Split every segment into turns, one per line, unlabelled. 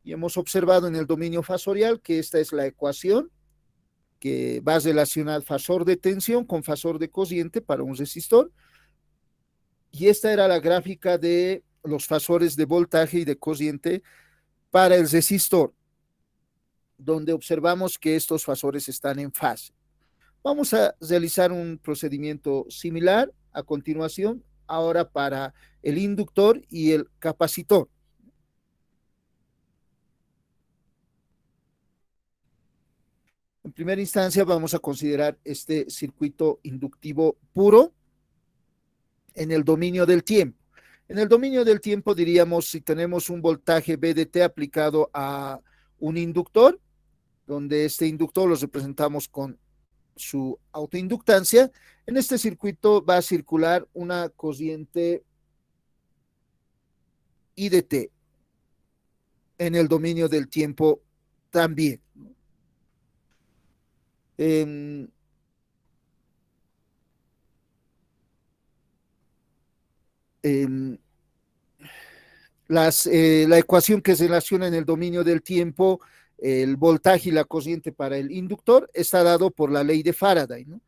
Y hemos observado en el dominio fasorial que esta es la ecuación que va a relacionar fasor de tensión con fasor de cociente para un resistor. Y esta era la gráfica de los fasores de voltaje y de cociente para el resistor, donde observamos que estos fasores están en fase. Vamos a realizar un procedimiento similar a continuación, ahora para el inductor y el capacitor. En primera instancia vamos a considerar este circuito inductivo puro en el dominio del tiempo. En el dominio del tiempo diríamos si tenemos un voltaje VDT aplicado a un inductor, donde este inductor lo representamos con su autoinductancia. En este circuito va a circular una corriente IDT en el dominio del tiempo también. Eh, eh, la ecuación que se relaciona en el dominio del tiempo, el voltaje y la corriente para el inductor, está dado por la ley de Faraday, ¿no?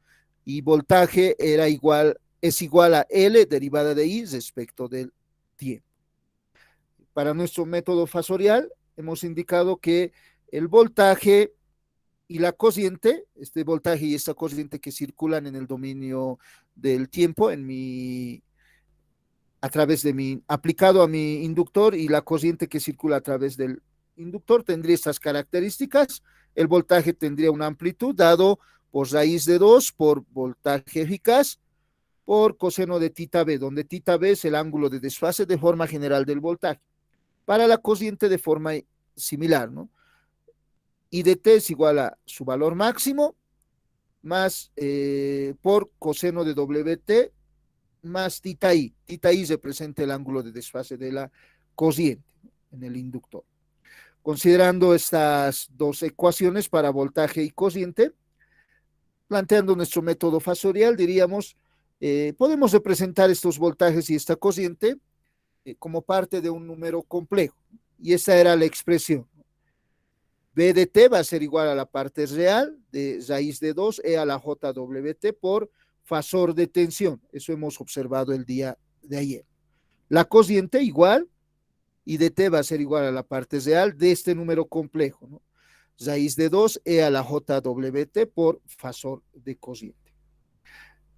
Y voltaje es igual a L derivada de I respecto del tiempo. Para nuestro método fasorial, hemos indicado que el voltaje y la corriente, este voltaje y esta corriente que circulan en el dominio del tiempo, a través de aplicado a mi inductor, y la corriente que circula a través del inductor, tendría estas características. El voltaje tendría una amplitud dado por raíz de 2 por voltaje eficaz por coseno de tita B, donde tita B es el ángulo de desfase de forma general del voltaje. Para la corriente de forma similar, ¿no? I de T es igual a su valor máximo más por coseno de WT más tita I. Tita I representa el ángulo de desfase de la corriente en el inductor. Considerando estas dos ecuaciones para voltaje y corriente, planteando nuestro método fasorial, diríamos, podemos representar estos voltajes y esta corriente como parte de un número complejo. Y esa era la expresión. B de T va a ser igual a la parte real de raíz de 2 E a la JWT por fasor de tensión. Eso hemos observado el día de ayer. La corriente igual, y de T va a ser igual a la parte real de este número complejo, ¿no? Raíz de 2 E a la JWT por fasor de corriente.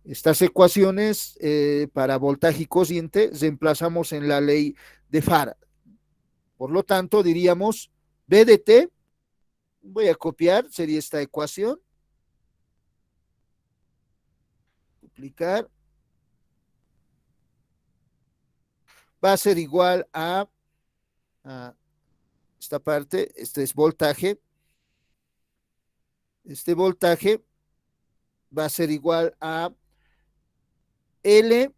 Estas ecuaciones para voltaje y corriente reemplazamos en la ley de Faraday. Por lo tanto, diríamos B de T, voy a copiar, sería esta ecuación, duplicar, va a ser igual a esta parte, este es voltaje, este voltaje va a ser igual a L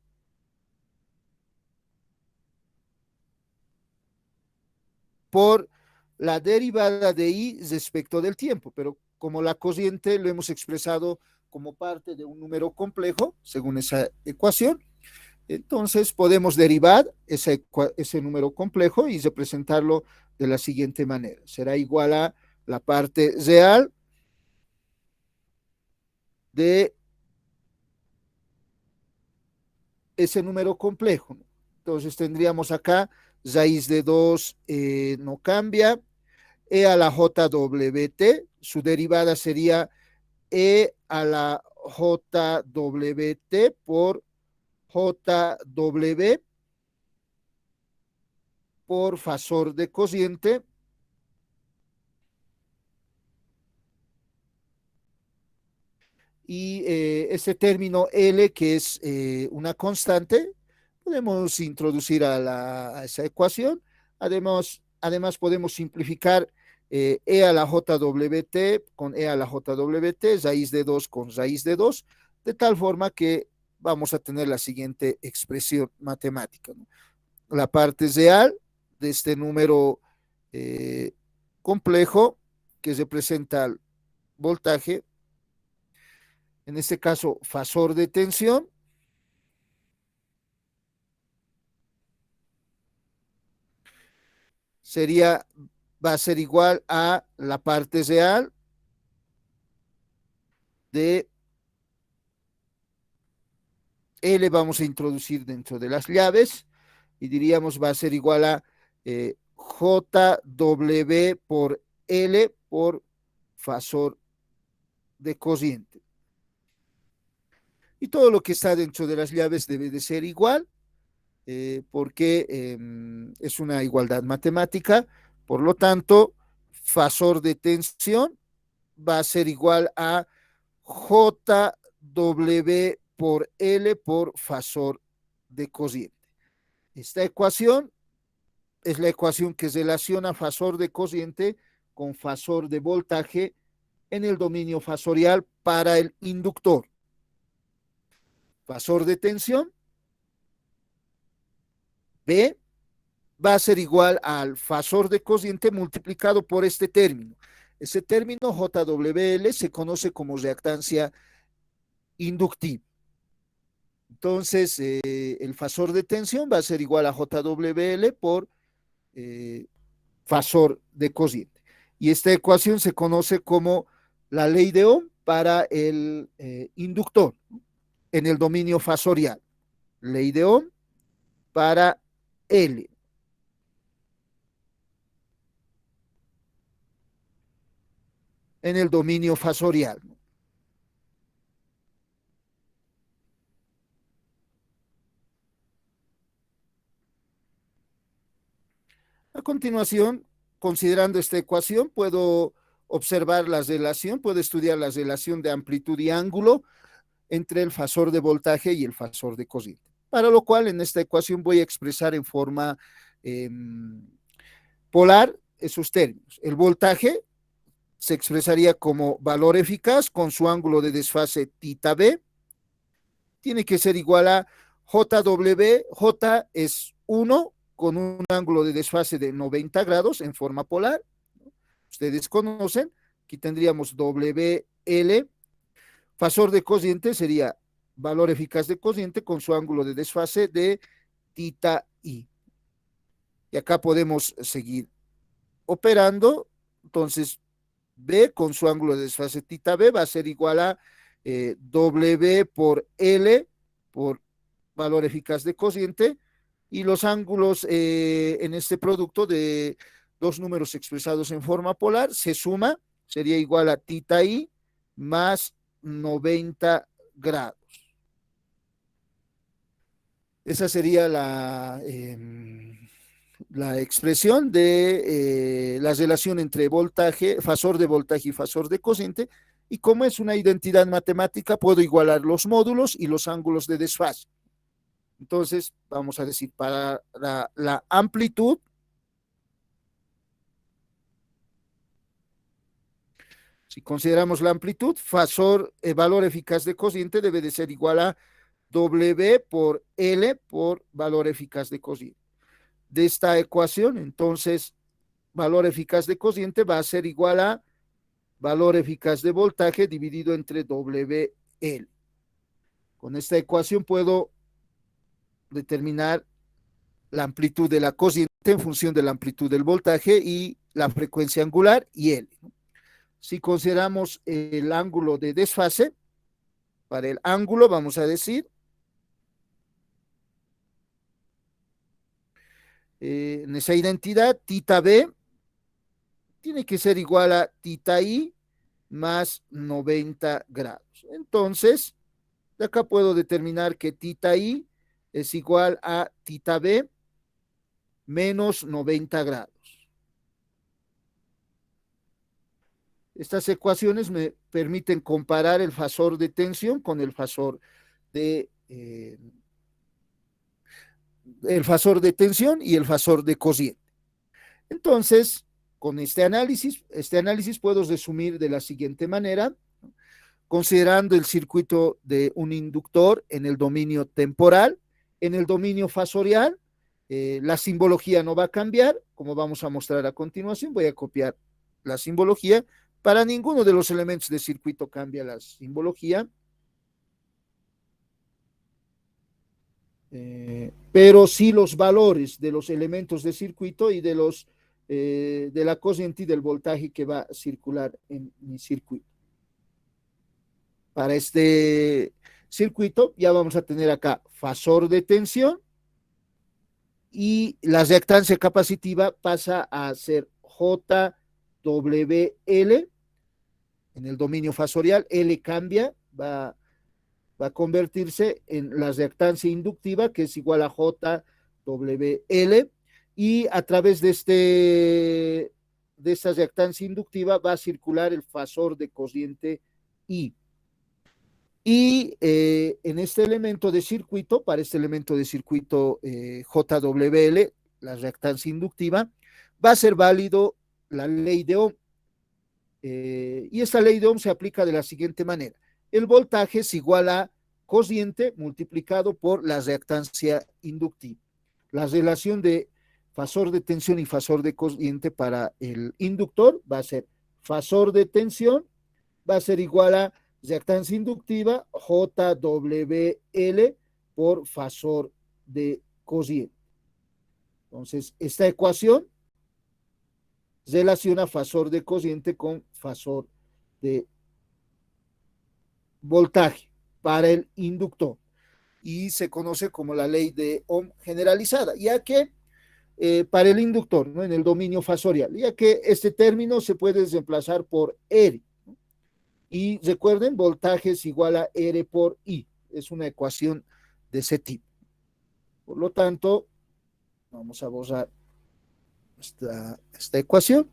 por la derivada de I respecto del tiempo, pero como la corriente lo hemos expresado como parte de un número complejo, según esa ecuación, entonces podemos derivar ese número complejo y representarlo de la siguiente manera. Será igual a la parte real de ese número complejo. Entonces tendríamos acá raíz de 2 no cambia, E a la JWT, su derivada sería E a la JWT por JW por fasor de cociente y ese término L, que es una constante, podemos introducir a esa ecuación. Además, podemos simplificar E a la JWT con E a la JWT, raíz de 2 con raíz de 2, de tal forma que vamos a tener la siguiente expresión matemática, ¿no? La parte real de este número eh, complejo que representa el voltaje, en este caso fasor de tensión, sería va a ser igual a la parte real de L, vamos a introducir dentro de las llaves y diríamos va a ser igual a JW por L por fasor de cociente. Y todo lo que está dentro de las llaves debe de ser igual, porque es una igualdad matemática. Por lo tanto, fasor de tensión va a ser igual a JW por L por fasor de cociente. Esta ecuación es la ecuación que relaciona fasor de cociente con fasor de voltaje en el dominio fasorial para el inductor. Fasor de tensión, B, va a ser igual al fasor de cociente multiplicado por este término. Ese término JWL se conoce como reactancia inductiva. Entonces, el fasor de tensión va a ser igual a JWL por fasor de cociente. Y esta ecuación se conoce como la ley de Ohm para el inductor en el dominio fasorial. Ley de Ohm para L. En el dominio fasorial. A continuación, considerando esta ecuación, puedo observar la relación, puedo estudiar la relación de amplitud y ángulo entre el fasor de voltaje y el fasor de cociente. Para lo cual, en esta ecuación voy a expresar en forma polar esos términos. El voltaje se expresaría como valor eficaz con su ángulo de desfase θ b, tiene que ser igual a JW, J es 1 con un ángulo de desfase de 90 grados en forma polar. Ustedes conocen, aquí tendríamos WL, fasor de cociente sería valor eficaz de cociente con su ángulo de desfase de θ i. Y acá podemos seguir operando, entonces B con su ángulo de desfase θ b va a ser igual a W por L por valor eficaz de cociente, y los ángulos en este producto de dos números expresados en forma polar se suma, sería igual a θ i más 90 grados. Esa sería la expresión de la relación entre voltaje, fasor de voltaje y fasor de cociente, y como es una identidad matemática, puedo igualar los módulos y los ángulos de desfase. Entonces, vamos a decir, para la amplitud, si consideramos la amplitud, fasor, valor eficaz de cociente debe de ser igual a W por L por valor eficaz de cociente. De esta ecuación, entonces, valor eficaz de cociente va a ser igual a valor eficaz de voltaje dividido entre WL. Con esta ecuación puedo determinar la amplitud de la cociente en función de la amplitud del voltaje y la frecuencia angular y L. Si consideramos el ángulo de desfase, para el ángulo vamos a decir, en esa identidad, θ b tiene que ser igual a θ i más 90 grados. Entonces, de acá puedo determinar que θ i es igual a θ b menos 90 grados. Estas ecuaciones me permiten comparar el fasor de tensión con el fasor de tensión y el fasor de cociente. Entonces, con este análisis puedo resumir de la siguiente manera, considerando el circuito de un inductor en el dominio temporal, en el dominio fasorial, la simbología no va a cambiar, como vamos a mostrar a continuación, voy a copiar la simbología, para ninguno de los elementos del circuito cambia la simbología, pero sí los valores de los elementos del circuito y de los de la corriente y del voltaje que va a circular en mi circuito. Para este circuito ya vamos a tener acá fasor de tensión y la reactancia capacitiva pasa a ser JWL en el dominio fasorial. L cambia, va a convertirse en la reactancia inductiva, que es igual a JWL, y a través de esta reactancia inductiva va a circular el fasor de corriente I. Y en este elemento de circuito, para este elemento de circuito JWL, la reactancia inductiva, va a ser válido la ley de Ohm. Y esta ley de Ohm se aplica de la siguiente manera. El voltaje es igual a corriente multiplicado por la reactancia inductiva. La relación de fasor de tensión y fasor de corriente para el inductor va a ser fasor de tensión, va a ser igual a reactancia inductiva JWL por fasor de corriente. Entonces, esta ecuación relaciona fasor de corriente con fasor de voltaje para el inductor y se conoce como la ley de Ohm generalizada, ya que para el inductor, ¿no? En el dominio fasorial, ya que este término se puede reemplazar por R. ¿No? Y recuerden, voltaje es igual a R por I. Es una ecuación de ese tipo. Por lo tanto, vamos a borrar esta ecuación.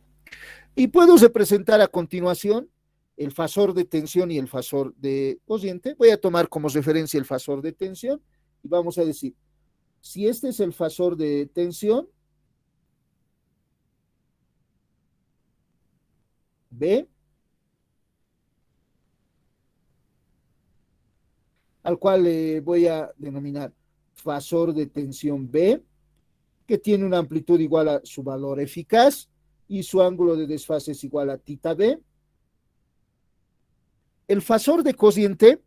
Y puedo representar a continuación el fasor de tensión y el fasor de corriente. Voy a tomar como referencia el fasor de tensión y vamos a decir, si este es el fasor de tensión, B, al cual le voy a denominar fasor de tensión B, que tiene una amplitud igual a su valor eficaz y su ángulo de desfase es igual a θ B. El fasor de corriente,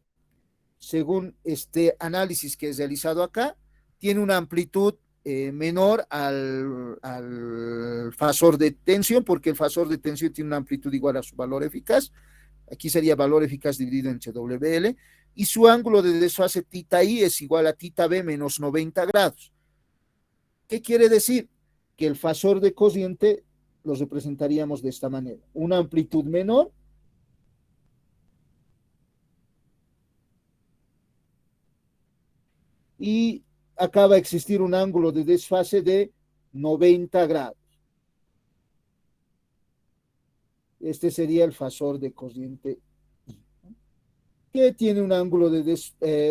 según este análisis que he realizado acá, tiene una amplitud menor al fasor de tensión, porque el fasor de tensión tiene una amplitud igual a su valor eficaz. Aquí sería valor eficaz dividido entre WL, y su ángulo de desfase θ I es igual a θ B menos 90 grados. ¿Qué quiere decir? Que el fasor de corriente lo representaríamos de esta manera. Una amplitud menor y acá va a existir un ángulo de desfase de 90 grados. Este sería el fasor de corriente I, que tiene un ángulo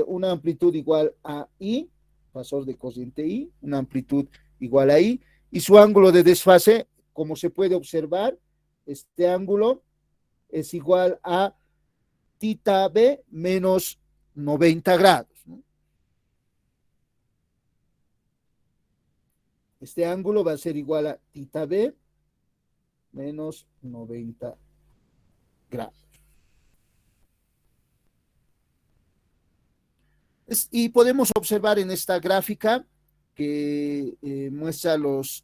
una amplitud igual a I, fasor de corriente I, una amplitud igual a I, y su ángulo de desfase, como se puede observar, este ángulo es igual a θ B menos 90 grados. ¿No? Este ángulo va a ser igual a θ B menos 90 grados. Y podemos observar en esta gráfica que muestra los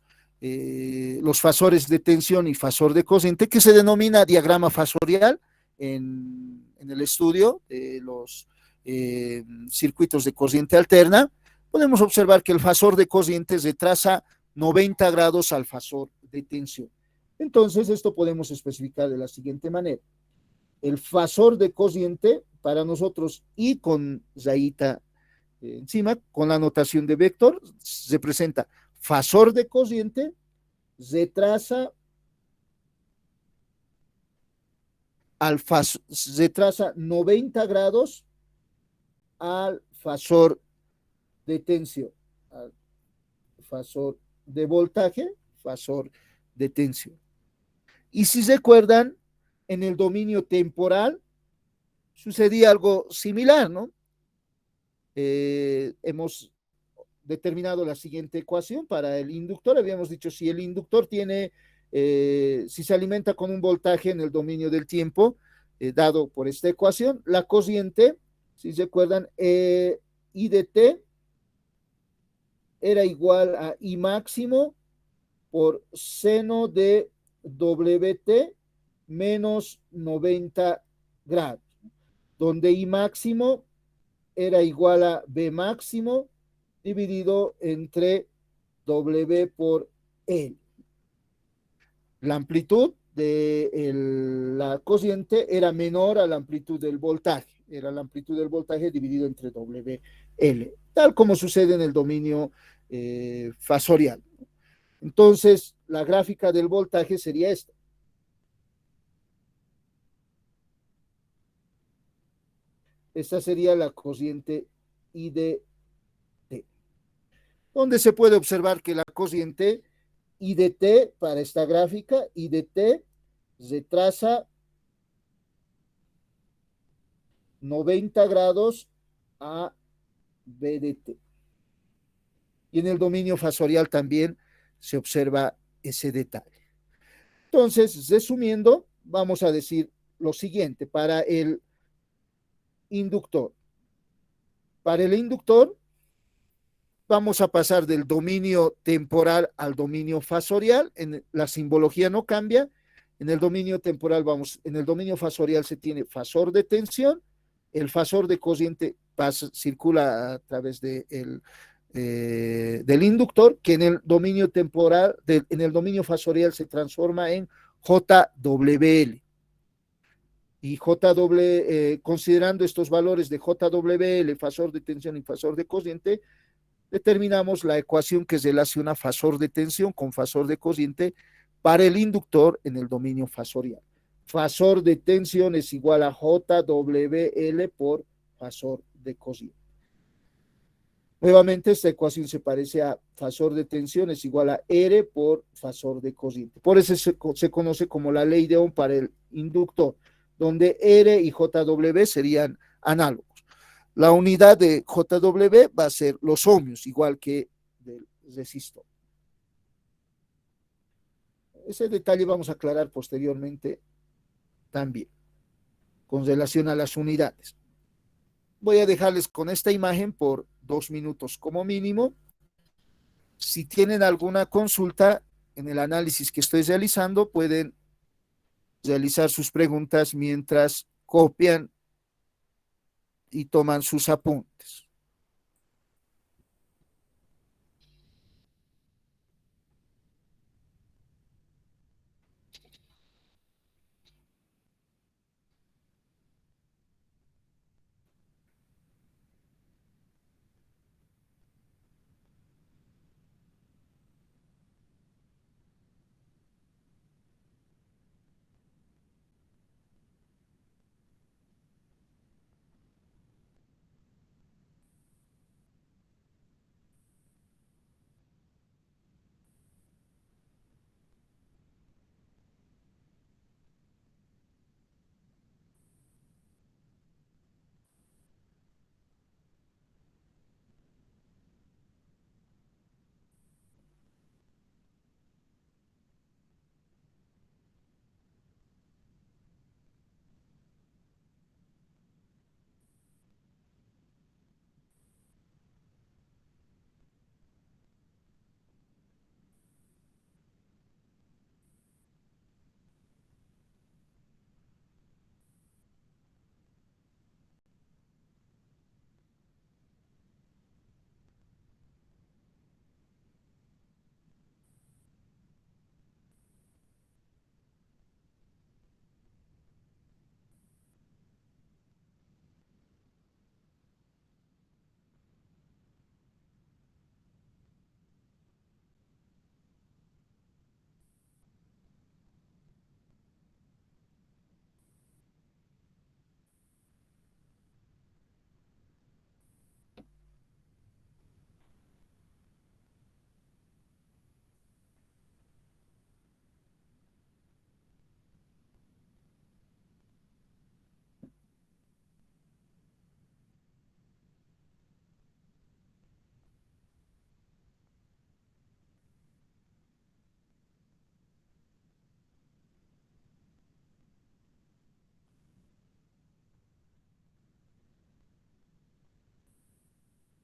fasores de tensión y fasor de corriente, que se denomina diagrama fasorial en el estudio de los circuitos de corriente alterna. Podemos observar que el fasor de corriente retrasa 90 grados al fasor de tensión. Entonces, esto podemos especificar de la siguiente manera. El fasor de corriente para nosotros y con rayita encima, con la notación de vector, se presenta fasor de corriente, retrasa retrasa 90 grados al fasor de tensión, al fasor de voltaje, fasor de tensión. Y si recuerdan, en el dominio temporal sucedía algo similar, ¿no? Hemos determinado la siguiente ecuación para el inductor. Habíamos dicho, si el inductor tiene, si se alimenta con un voltaje en el dominio del tiempo, dado por esta ecuación, la corriente, si recuerdan, I de t era igual a I máximo por seno de WT menos 90 grados, donde I máximo era igual a B máximo dividido entre W por L. La amplitud de la cociente era menor a la amplitud del voltaje, era la amplitud del voltaje dividido entre WL, tal como sucede en el dominio fasorial. Entonces, la gráfica del voltaje sería esta. Esta sería la cociente I de T, donde se puede observar que la cociente I de T para esta gráfica, I de T se traza 90 grados a B de T. Y en el dominio fasorial también se observa ese detalle. Entonces, resumiendo, vamos a decir lo siguiente para el inductor. Para el inductor, vamos a pasar del dominio temporal al dominio fasorial. En la simbología no cambia. En el dominio temporal en el dominio fasorial se tiene fasor de tensión, el fasor de cociente circula a través del inductor, que en el dominio temporal, en el dominio fasorial se transforma en JWL. Y considerando estos valores de JWL, fasor de tensión y fasor de cociente, determinamos la ecuación que relaciona fasor de tensión con fasor de cociente para el inductor en el dominio fasorial. Fasor de tensión es igual a JWL por fasor de cociente. Nuevamente, esta ecuación se parece a fasor de tensión es igual a R por fasor de cociente. Por eso se conoce como la ley de Ohm para el inductor, donde R y JW serían análogos. La unidad de JW va a ser los ohmios, igual que del resistor. Ese detalle vamos a aclarar posteriormente también, con relación a las unidades. Voy a dejarles con esta imagen por 2 minutos como mínimo. Si tienen alguna consulta en el análisis que estoy realizando, pueden realizar sus preguntas mientras copian y toman sus apuntes.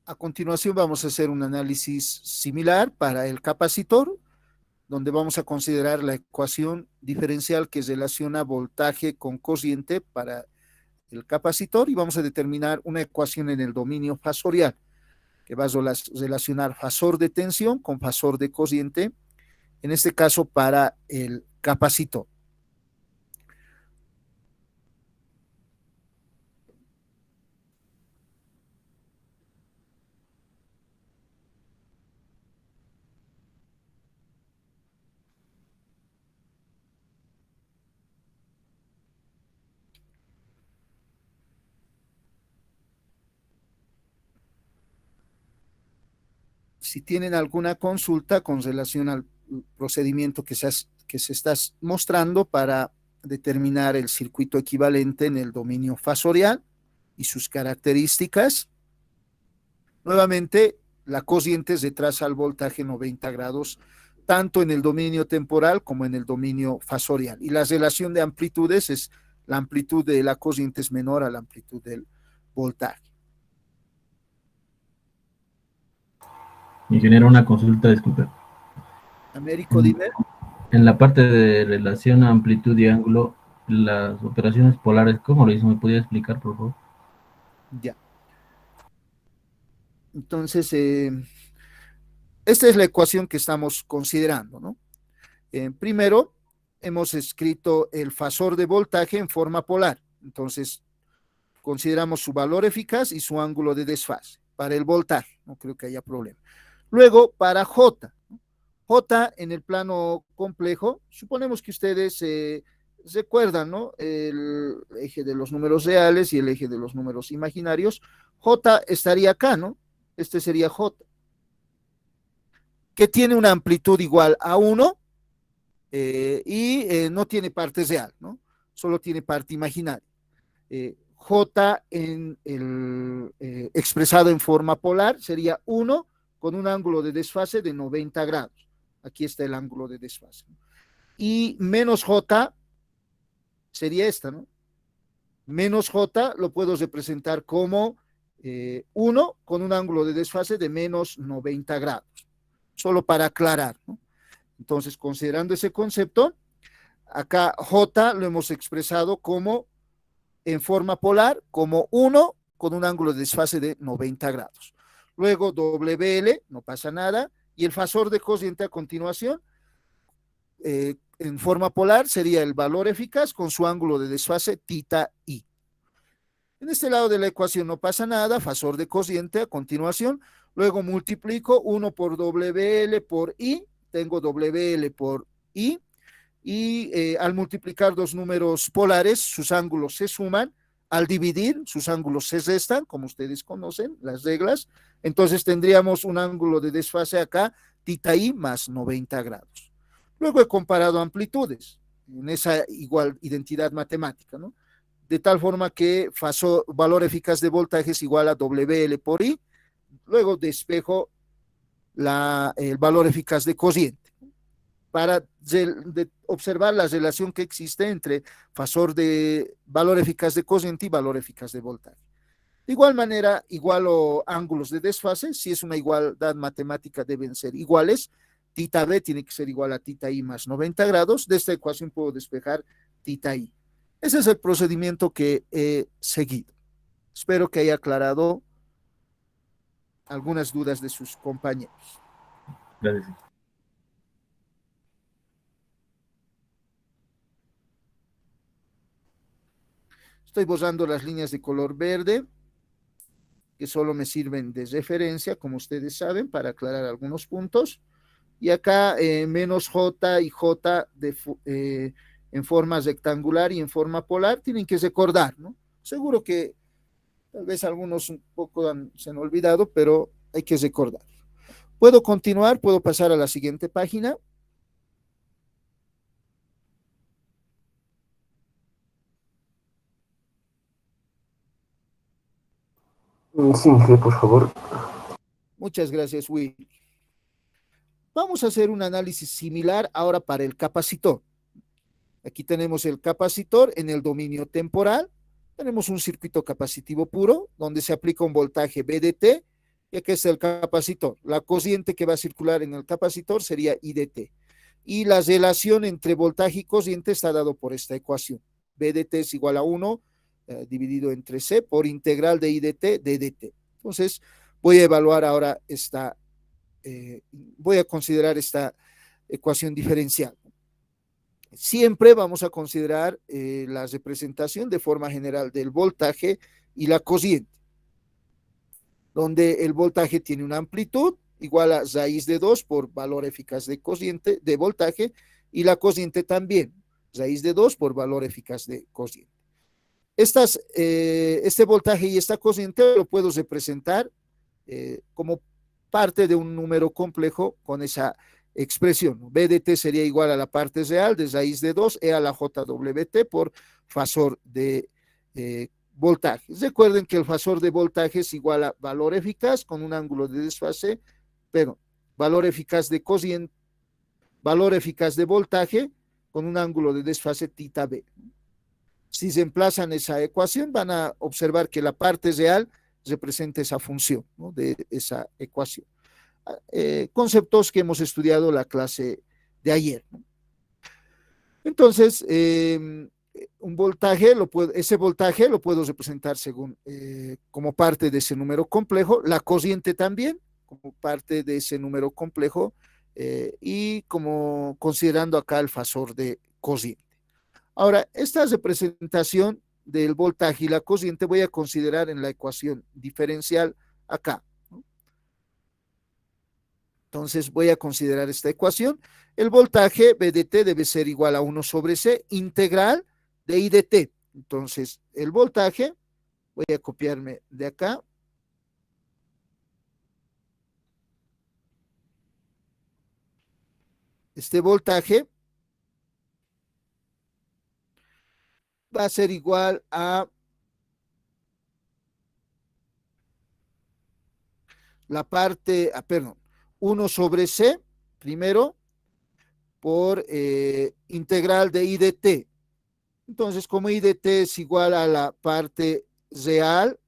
A continuación vamos a hacer un análisis similar para el capacitor, donde vamos a considerar la ecuación diferencial que relaciona voltaje con corriente para el capacitor, y vamos a determinar una ecuación en el dominio fasorial que va a relacionar fasor de tensión con fasor de corriente, en este caso para el capacitor. Si tienen alguna consulta con relación al procedimiento que se está mostrando para determinar el circuito equivalente en el dominio fasorial y sus características, nuevamente la corriente retrasa al voltaje 90 grados, tanto en el dominio temporal como en el dominio fasorial. Y la relación de amplitudes es la amplitud de la corriente es menor a la amplitud del voltaje.
Ingeniero, una consulta, disculpe.
Américo, dime.
En la parte de relación a amplitud y ángulo, las operaciones polares, ¿cómo lo hizo? ¿Me podría explicar, por favor?
Ya. Entonces, esta es la ecuación que estamos considerando, ¿no? Primero, hemos escrito el fasor de voltaje en forma polar. Entonces, consideramos su valor eficaz y su ángulo de desfase para el voltaje. No creo que haya problema. Luego, para J. J en el plano complejo, suponemos que ustedes recuerdan, ¿no? El eje de los números reales y el eje de los números imaginarios. J estaría acá, ¿no? Este sería J, que tiene una amplitud igual a 1 y no tiene parte real, ¿no? Solo tiene parte imaginaria. J expresado en forma polar sería 1 con un ángulo de desfase de 90 grados. Aquí está el ángulo de desfase. Y menos J sería esta, ¿no? Menos J lo puedo representar como 1 con un ángulo de desfase de menos 90 grados. Solo para aclarar, ¿no? Entonces, considerando ese concepto, acá J lo hemos expresado como en forma polar, como 1 con un ángulo de desfase de 90 grados. Luego WL, no pasa nada, y el fasor de corriente a continuación, en forma polar, sería el valor eficaz con su ángulo de desfase θ i. En este lado de la ecuación no pasa nada, fasor de corriente a continuación, luego multiplico 1 por WL por I, tengo WL por I, y al multiplicar dos números polares, sus ángulos se suman, al dividir, sus ángulos se restan, como ustedes conocen las reglas, entonces tendríamos un ángulo de desfase acá, θ i más 90 grados. Luego he comparado amplitudes, en esa igual identidad matemática, ¿no? De tal forma que valor eficaz de voltaje es igual a WL por I, luego despejo el valor eficaz de corriente para observar la relación que existe entre fasor de valor eficaz de corriente y valor eficaz de voltaje. De igual manera, igualo ángulos de desfase, si es una igualdad matemática deben ser iguales, θ b tiene que ser igual a θ i más 90 grados, de esta ecuación puedo despejar θ i. Ese es el procedimiento que he seguido. Espero que haya aclarado algunas dudas de sus compañeros.
Gracias.
Estoy borrando las líneas de color verde, que solo me sirven de referencia, como ustedes saben, para aclarar algunos puntos. Y acá menos J y J en forma rectangular y en forma polar, tienen que recordar, ¿no? Seguro que tal vez algunos un poco se han olvidado, pero hay que recordar. ¿Puedo continuar? ¿Puedo pasar a la siguiente página?
Sí, por favor.
Muchas gracias, Will. Vamos a hacer un análisis similar ahora para el capacitor. Aquí tenemos el capacitor en el dominio temporal. Tenemos un circuito capacitivo puro donde se aplica un voltaje VDT y aquí está el capacitor. La corriente que va a circular en el capacitor sería IDT. y la relación entre voltaje y corriente está dado por esta ecuación. B de t es igual a 1 dividido entre C por integral de I de t de dt. Entonces, voy a evaluar ahora voy a considerar esta ecuación diferencial. Siempre vamos a considerar la representación de forma general del voltaje y la corriente, donde el voltaje tiene una amplitud igual a raíz de 2 por valor eficaz de corriente, de voltaje, y la corriente también, raíz de 2 por valor eficaz de corriente. Este voltaje y esta corriente lo puedo representar como parte de un número complejo con esa expresión. B de t sería igual a la parte real de raíz de 2, E a la JWT por fasor de voltaje. Recuerden que el fasor de voltaje es igual a valor eficaz con un ángulo de desfase, pero valor eficaz de corriente, valor eficaz de voltaje con un ángulo de desfase θ b. Si se emplazan esa ecuación, van a observar que la parte real representa esa función, ¿no?, de esa ecuación. Conceptos que hemos estudiado la clase de ayer, ¿no? Entonces, un voltaje, ese voltaje lo puedo representar según, como parte de ese número complejo, la corriente también, como parte de ese número complejo, y como considerando acá el fasor de corriente. Ahora, esta representación del voltaje y la corriente voy a considerar en la ecuación diferencial acá, ¿no? Entonces voy a considerar esta ecuación. El voltaje B de t debe ser igual a 1 sobre C integral de I de t. Entonces el voltaje, voy a copiarme de acá. Este voltaje va a ser igual a la parte, perdón, 1 sobre C, primero, por integral de I de t. Entonces, como I de t es igual a la parte real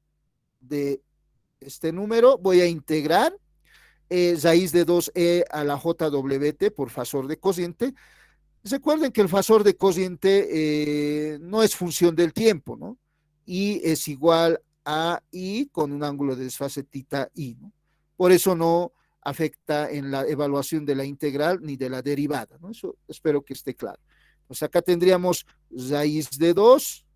de este número, voy a integrar raíz de 2e a la jwt por fasor de corriente. Recuerden que el fasor de corriente no es función del tiempo, ¿no? Y es igual a I con un ángulo de desfase θ I, ¿no? Por eso no afecta en la evaluación de la integral ni de la derivada, ¿no? Eso espero que esté claro. Pues acá tendríamos raíz de 2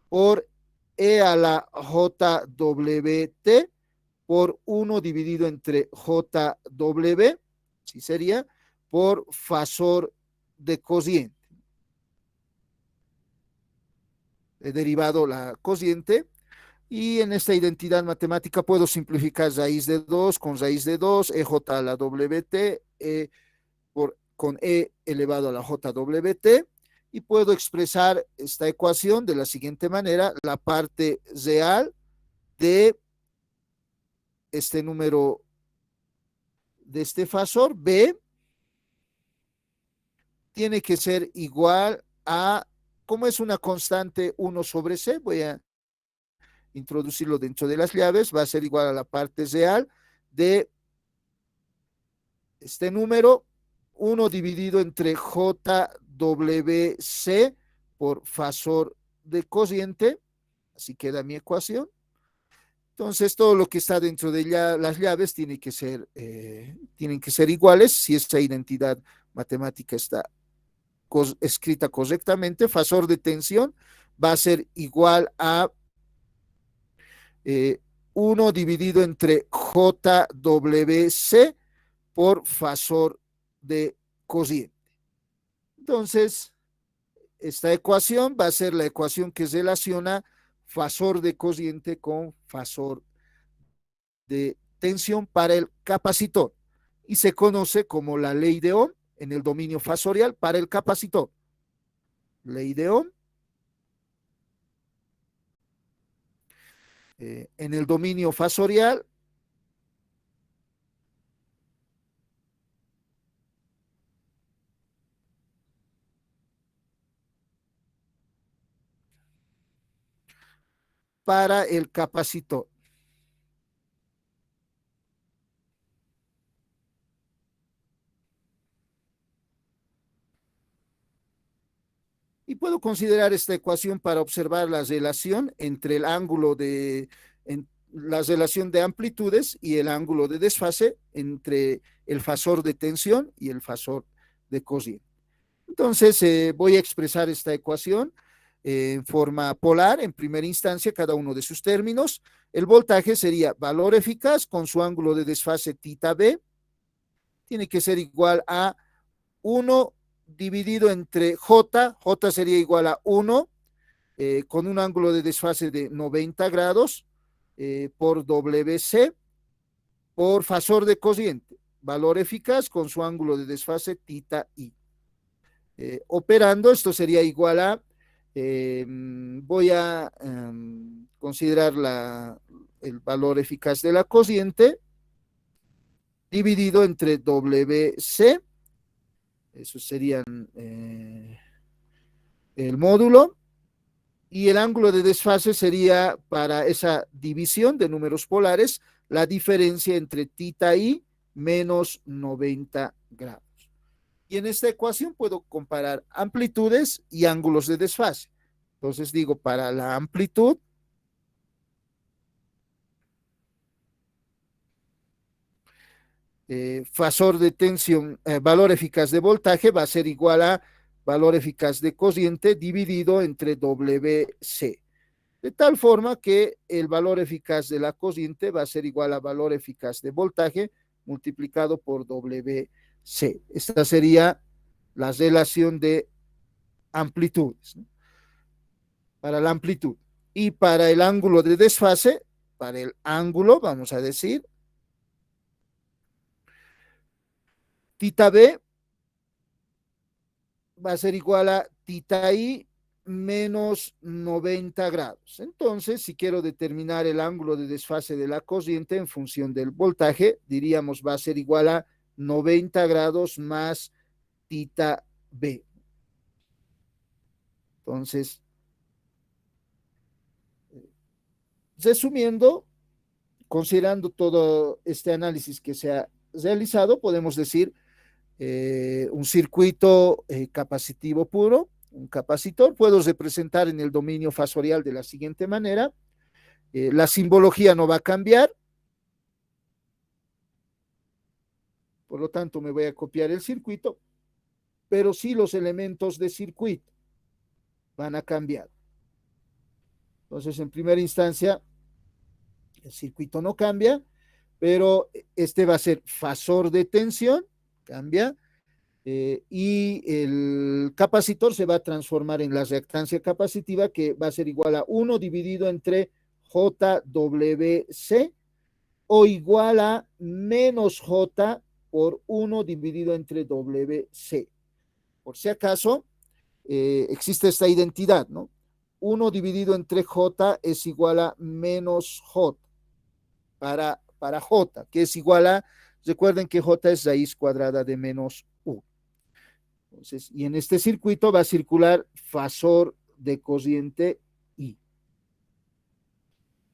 por E a la JWT por 1 dividido entre JW, ¿sí sería? Por fasor de corriente. He derivado la corriente y en esta identidad matemática puedo simplificar raíz de 2 con raíz de 2, EJ a la WT, con E elevado a la JWT, y puedo expresar esta ecuación de la siguiente manera: la parte real de este número, de este fasor B, tiene que ser igual a, como es una constante 1 sobre C, voy a introducirlo dentro de las llaves, va a ser igual a la parte real de este número, 1 dividido entre JWC por fasor de corriente. Así queda mi ecuación. Entonces, todo lo que está dentro de las llaves tienen que ser iguales si esta identidad matemática está escrita correctamente. Fasor de tensión va a ser igual a 1 dividido entre JWC por fasor de corriente. Entonces, esta ecuación va a ser la ecuación que relaciona fasor de corriente con fasor de tensión para el capacitor y se conoce como la ley de Ohm en el dominio fasorial para el capacitor. Ley de Ohm en el dominio fasorial para el capacitor. Y puedo considerar esta ecuación para observar la relación entre el ángulo la relación de amplitudes y el ángulo de desfase entre el fasor de tensión y el fasor de cociente. Entonces, voy a expresar esta ecuación en forma polar, en primera instancia, cada uno de sus términos. El voltaje sería valor eficaz con su ángulo de desfase θ b, tiene que ser igual a 1 dividido entre J, J sería igual a 1, con un ángulo de desfase de 90 grados, por WC, por fasor de cociente, valor eficaz con su ángulo de desfase θ i. Operando, esto sería igual a, voy a considerar el valor eficaz de la cociente dividido entre WC, eso serían el módulo, y el ángulo de desfase sería, para esa división de números polares, la diferencia entre θ i menos 90 grados. Y en esta ecuación puedo comparar amplitudes y ángulos de desfase. Entonces digo, para la amplitud, fasor de tensión, valor eficaz de voltaje va a ser igual a valor eficaz de cociente dividido entre WC. De tal forma que el valor eficaz de la cociente va a ser igual a valor eficaz de voltaje multiplicado por WC. Esta sería la relación de amplitudes, ¿no? Para la amplitud. Y para el ángulo de desfase, para el ángulo, vamos a decir, θ b va a ser igual a θ i menos 90 grados. Entonces, si quiero determinar el ángulo de desfase de la cociente en función del voltaje, diríamos va a ser igual a 90 grados más θ b. Entonces, resumiendo, considerando todo este análisis que se ha realizado, podemos decir un circuito capacitivo puro, un capacitor, puedo representar en el dominio fasorial de la siguiente manera. La simbología no va a cambiar, por lo tanto me voy a copiar el circuito, pero sí los elementos de circuito van a cambiar. Entonces, en primera instancia, el circuito no cambia, pero este va a ser fasor de tensión, cambia, y el capacitor se va a transformar en la reactancia capacitiva, que va a ser igual a 1 dividido entre JWC, o igual a menos J por 1 dividido entre WC. Por si acaso, existe esta identidad, ¿no? 1 dividido entre J es igual a menos J para J, que es igual a, recuerden que J es raíz cuadrada de menos U. Entonces, y en este circuito va a circular fasor de cociente I.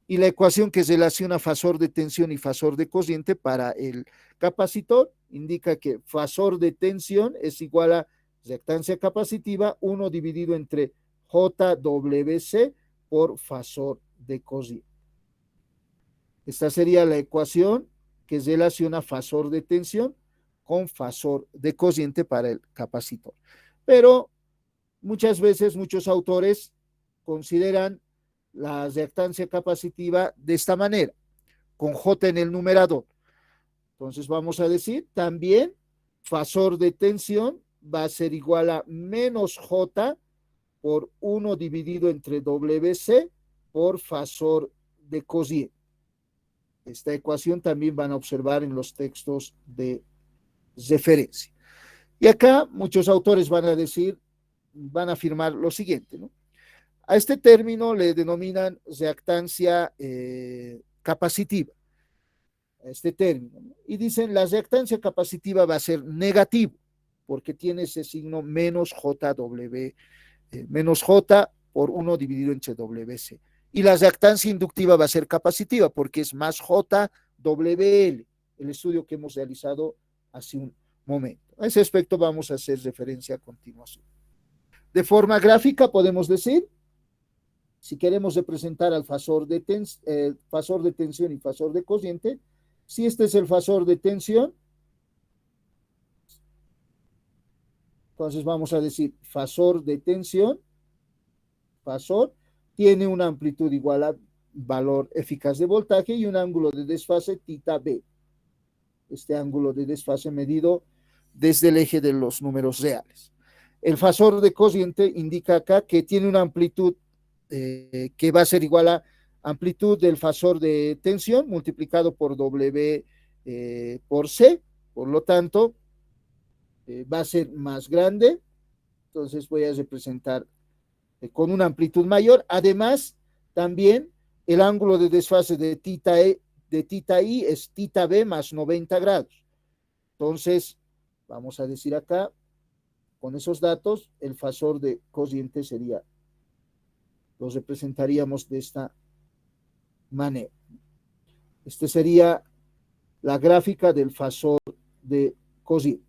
Y la ecuación que relaciona fasor de tensión y fasor de cociente para el capacitor indica que fasor de tensión es igual a reactancia capacitiva 1 dividido entre JWC por fasor de cociente. Esta sería la ecuación que relaciona fasor de tensión con fasor de cociente para el capacitor. Pero muchas veces muchos autores consideran la reactancia capacitiva de esta manera, con J en el numerador. Entonces vamos a decir también fasor de tensión va a ser igual a menos J por 1 dividido entre WC por fasor de cociente. Esta ecuación también van a observar en los textos de referencia. Y acá muchos autores van a decir, van a afirmar lo siguiente, ¿no? A este término le denominan reactancia capacitiva, a este término, ¿no? Y dicen la reactancia capacitiva va a ser negativo, porque tiene ese signo menos JW, menos J por 1 dividido entre WC. Y la reactancia inductiva va a ser capacitiva, porque es más JWL, el estudio que hemos realizado hace un momento. A ese aspecto vamos a hacer referencia a continuación. De forma gráfica podemos decir, si queremos representar al fasor de tensión y fasor de cociente, si este es el fasor de tensión, entonces vamos a decir fasor de tensión, fasor, tiene una amplitud igual a valor eficaz de voltaje y un ángulo de desfase tita B. Este ángulo de desfase medido desde el eje de los números reales. El fasor de cociente indica acá que tiene una amplitud que va a ser igual a amplitud del fasor de tensión multiplicado por W por C, por lo tanto va a ser más grande, entonces voy a representar con una amplitud mayor. Además, también el ángulo de desfase de tita I es tita B más 90 grados. Entonces, vamos a decir acá, con esos datos, el fasor de cociente sería, los representaríamos de esta manera. Este sería la gráfica del fasor de cociente,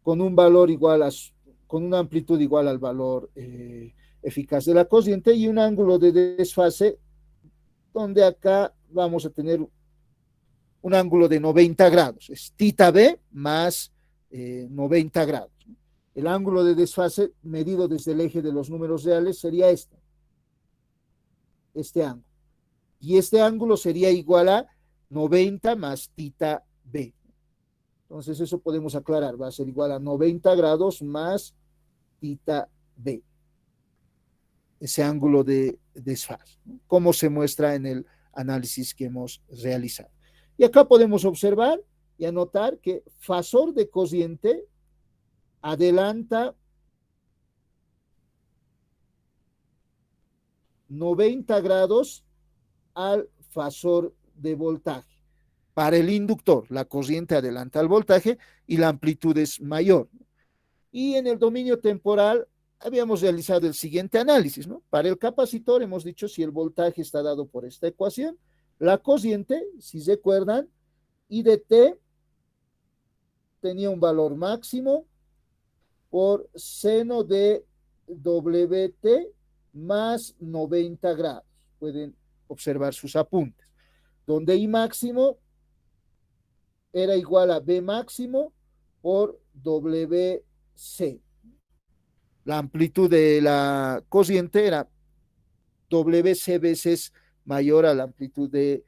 con un valor igual a, con una amplitud igual al valor eficaz de la cociente y un ángulo de desfase donde acá vamos a tener un ángulo de 90 grados, es tita B más 90 grados. El ángulo de desfase medido desde el eje de los números reales sería este ángulo. Y este ángulo sería igual a 90 más tita B. Entonces eso podemos aclarar, va a ser igual a 90 grados más tita B. Ese ángulo de desfase, ¿no? Como se muestra en el análisis que hemos realizado. Y acá podemos observar y anotar que fasor de cociente adelanta 90 grados al fasor de voltaje. Para el inductor, la corriente adelanta al voltaje y la amplitud es mayor. Y en el dominio temporal habíamos realizado el siguiente análisis, ¿no? Para el capacitor hemos dicho si el voltaje está dado por esta ecuación, la corriente, si recuerdan, I de T tenía un valor máximo por seno de WT más 90 grados. Pueden observar sus apuntes. Donde I máximo era igual a B máximo por WC. La amplitud de la corriente era WC veces mayor a la amplitud del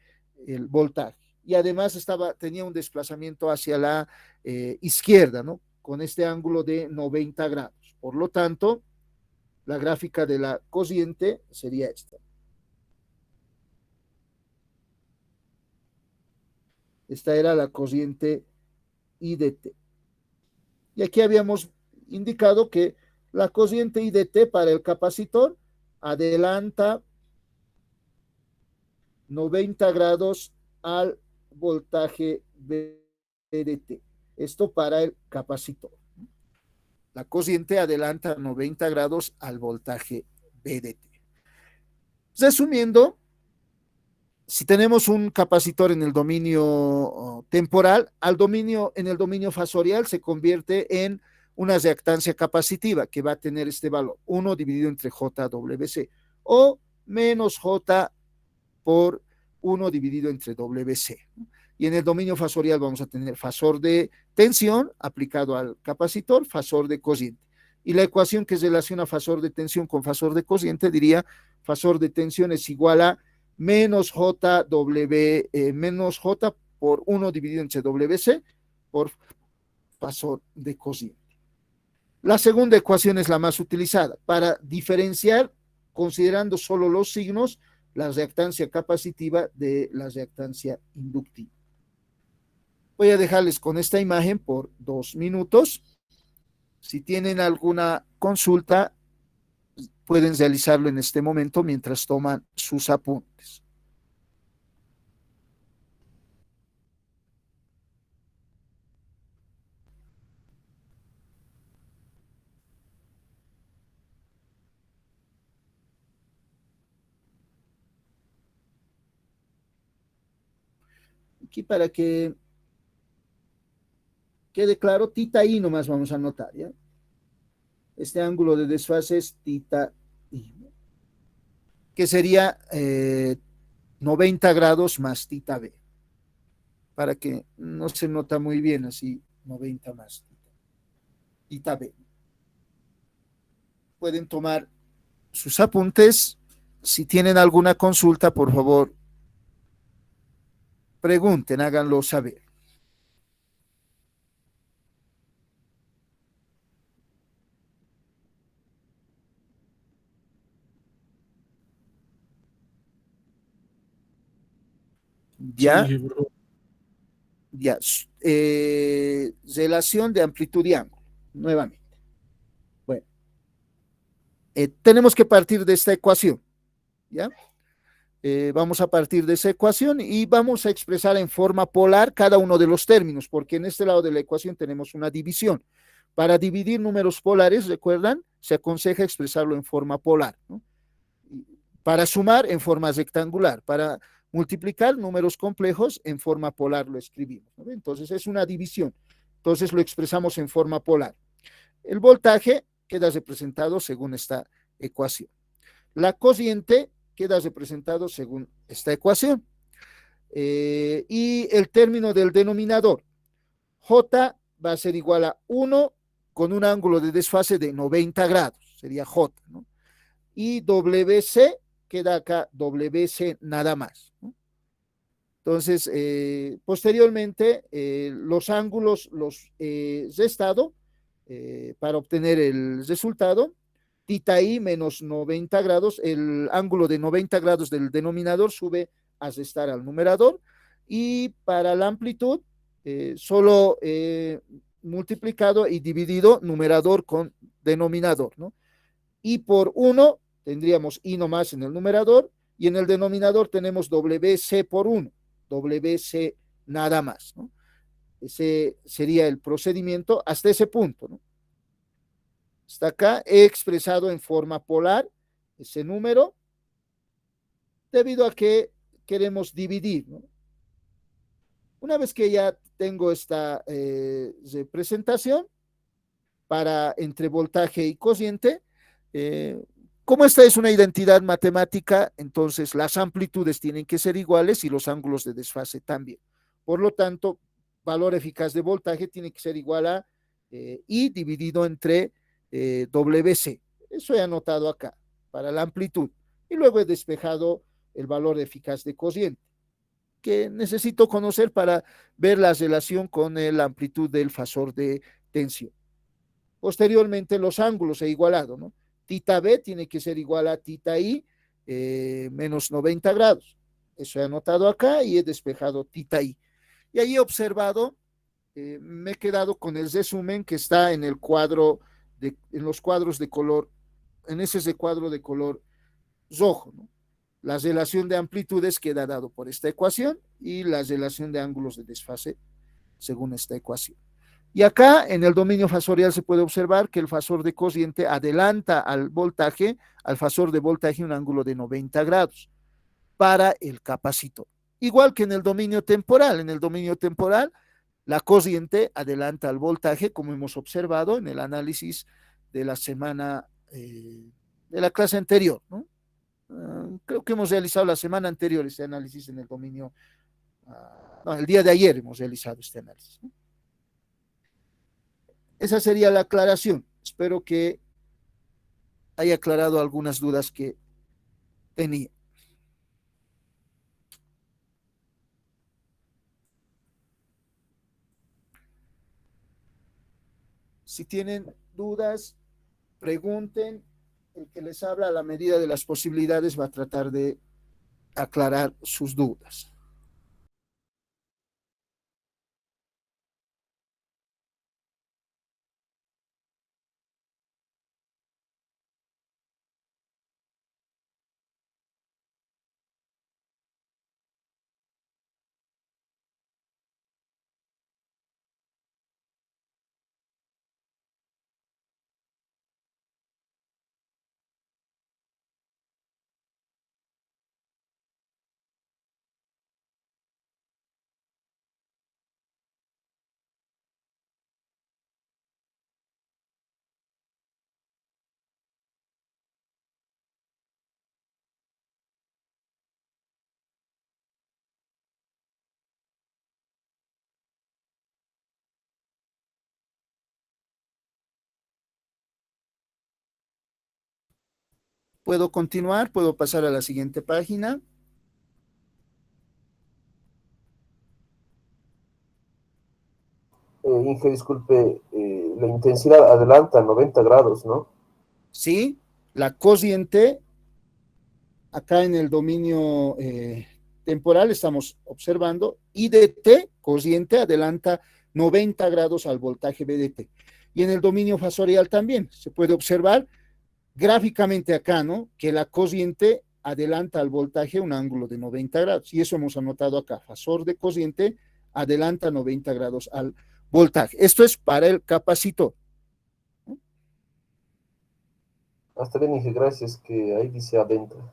voltaje. Y además tenía un desplazamiento hacia la izquierda, ¿no? Con este ángulo de 90 grados. Por lo tanto, la gráfica de la corriente sería esta. Esta era la corriente I de T. Y aquí habíamos indicado que la corriente I de T para el capacitor adelanta 90 grados al voltaje BDT. Esto para el capacitor. La corriente adelanta 90 grados al voltaje BDT. Resumiendo, si tenemos un capacitor en el dominio temporal, en el dominio fasorial se convierte en una reactancia capacitiva que va a tener este valor, 1 dividido entre JWC, o menos J por 1 dividido entre WC. Y en el dominio fasorial vamos a tener fasor de tensión aplicado al capacitor, fasor de corriente. Y la ecuación que relaciona fasor de tensión con fasor de corriente diría fasor de tensión es igual a menos J por 1 dividido entre WC por fasor de corriente. La segunda ecuación es la más utilizada para diferenciar, considerando solo los signos, la reactancia capacitiva de la reactancia inductiva. Voy a dejarles con esta imagen por 2 minutos. Si tienen alguna consulta, pueden realizarlo en este momento mientras toman sus apuntes. Aquí para que quede claro, tita I nomás vamos a anotar, ¿ya? Este ángulo de desfase es tita i, que sería 90 grados más tita b, para que no se nota muy bien así, 90 más tita b. Pueden tomar sus apuntes. Si tienen alguna consulta, por favor, pregunten, háganlo saber. Ya,
Sí, bro.
ya. Relación de amplitud y ángulo, nuevamente. Bueno, tenemos que partir de esta ecuación, ¿ya? Vamos a partir de esa ecuación y vamos a expresar en forma polar cada uno de los términos, porque en este lado de la ecuación tenemos una división. Para dividir números polares, recuerdan, se aconseja expresarlo en forma polar, ¿no? Para sumar en forma rectangular, para multiplicar números complejos en forma polar lo escribimos, ¿no? Entonces es una división, entonces lo expresamos en forma polar. El voltaje queda representado según esta ecuación. La cociente queda representado según esta ecuación. Y el término del denominador, J va a ser igual a 1 con un ángulo de desfase de 90 grados, sería J, ¿no? Y WC queda acá WC nada más, ¿no? Entonces, posteriormente, los ángulos los restado para obtener el resultado. Tita i menos 90 grados, el ángulo de 90 grados del denominador sube a restar al numerador. Y para la amplitud, solo multiplicado y dividido numerador con denominador, ¿no? I por 1 tendríamos I nomás en el numerador, y en el denominador tenemos WC por 1, WC nada más, ¿no? Ese sería el procedimiento hasta ese punto, ¿no? Hasta acá he expresado en forma polar ese número debido a que queremos dividir, ¿no? Una vez que ya tengo esta representación para entre voltaje y cociente, como esta es una identidad matemática, entonces las amplitudes tienen que ser iguales y los ángulos de desfase también. Por lo tanto, valor eficaz de voltaje tiene que ser igual a I dividido entre WC. Eso he anotado acá para la amplitud. Y luego he despejado el valor eficaz de cociente, que necesito conocer para ver la relación con la amplitud del fasor de tensión. Posteriormente, los ángulos he igualado, ¿no? Tita B tiene que ser igual a tita I menos 90 grados. Eso he anotado acá y he despejado tita I. Y ahí he observado, me he quedado con el resumen que está en el cuadro, en los cuadros de color, en ese cuadro de color rojo, ¿no? La relación de amplitudes queda dado por esta ecuación y la relación de ángulos de desfase según esta ecuación. Y acá en el dominio fasorial se puede observar que el fasor de cociente adelanta al voltaje, al fasor de voltaje un ángulo de 90 grados para el capacitor. Igual que en el dominio temporal la cociente adelanta al voltaje, como hemos observado en el análisis de la semana, de la clase anterior, ¿no? Creo que hemos realizado la semana anterior este análisis en el dominio, no, el día de ayer hemos realizado este análisis, ¿no? Esa sería la aclaración. Espero que haya aclarado algunas dudas que tenía. Si tienen dudas, pregunten. El que les habla a la medida de las posibilidades va a tratar de aclarar sus dudas. Puedo continuar, puedo pasar a la siguiente página.
Inge, disculpe, la intensidad adelanta a 90 grados, ¿no?
Sí, la cociente, acá en el dominio temporal estamos observando, IDT, cociente, adelanta 90 grados al voltaje BDT. Y en el dominio fasorial también se puede observar gráficamente acá, ¿no? Que la cociente adelanta al voltaje un ángulo de 90 grados. Y eso hemos anotado acá. Fasor de cociente adelanta 90 grados al voltaje. Esto es para el capacitor.
Hasta bien, Inge, gracias, que ahí dice adentro.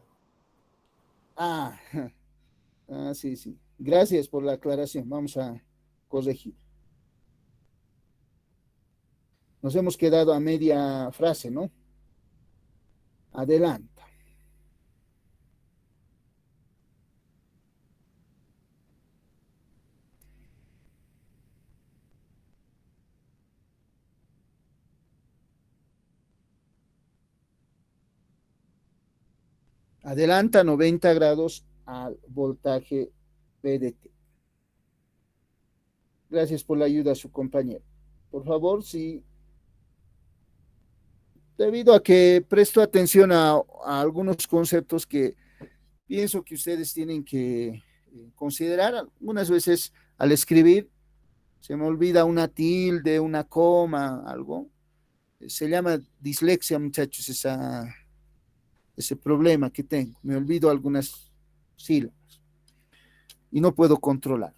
Ah, sí, sí. Gracias por la aclaración. Vamos a corregir. Nos hemos quedado a media frase, ¿no? Adelanta. Adelanta 90 grados al voltaje PDT. Gracias por la ayuda a su compañero. Por favor, si debido a que presto atención a algunos conceptos que pienso que ustedes tienen que considerar, algunas veces al escribir se me olvida una tilde, una coma, algo. Se llama dislexia, muchachos, ese problema que tengo. Me olvido algunas sílabas y no puedo controlar.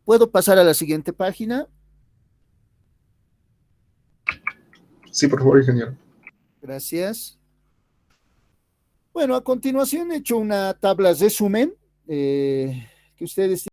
¿Puedo pasar a la siguiente página?
Sí, por favor, ingeniero.
Gracias. Bueno, a continuación he hecho una tabla resumen que ustedes